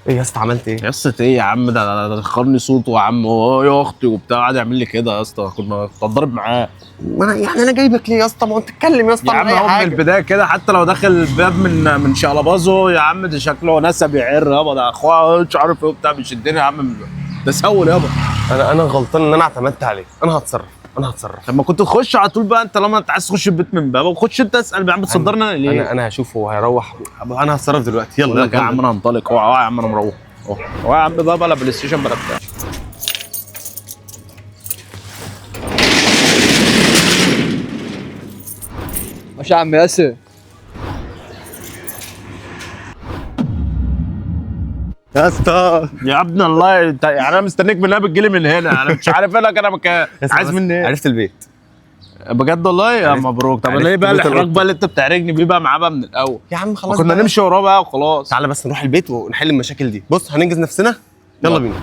ايه يا اسطى عملت ايه؟ يا اسطى ايه يا عم؟ ده دخلني صوته يا عم، هو يا اختي وبتاع، قعد يعمل لي كده يا اسطى. كنت ضارب معاه. يعني انا جايبك ليه يا اسطى؟ ما انت تتكلم يا اسطى يا عم اي هو من حاجه. البدايه كده، حتى لو داخل الباب من شقلباظه يا عم، ده شكله نسب يعر يابا، ده اخويا مش عارف ايه وبتاع، بيشدني يا عم. ده سول يابا. انا غلطان ان انا اعتمدت عليه. انا هتصرف. طب ما كنت تخش على طول بقى، انت لما انت عايز تخش البيت من بابه خش انت اسال يا عم، بتصدرنا ليه؟ انا هشوف هو هيروح. انا هتصرف دلوقتي. بقول يلا لك يا عم انا هنطلق. اوعى يا عم انا مروح. اوعى يا عم بقى، بلا بلاي ستيشن بلا بتاع. ماشي يا عم ياسر. يا اسطى يا ابن الله انت يعني انا مستنيك من هنا بتجيلي من هنا، انا مش عارف لك انا عايز مني ايه؟ عرفت البيت. بجد والله يا عرفت- مبروك. طب عرفت ليه بقى بيت الاحراج القطة. بقى اللي انت بتحرجني بيه بقى معاه بقى من الاول؟ يا عم ما خلاص كنا بقى. نمشي وراه بقى وخلاص. تعالى بس نروح البيت ونحل المشاكل دي. بص هننجز نفسنا. يلا بينا.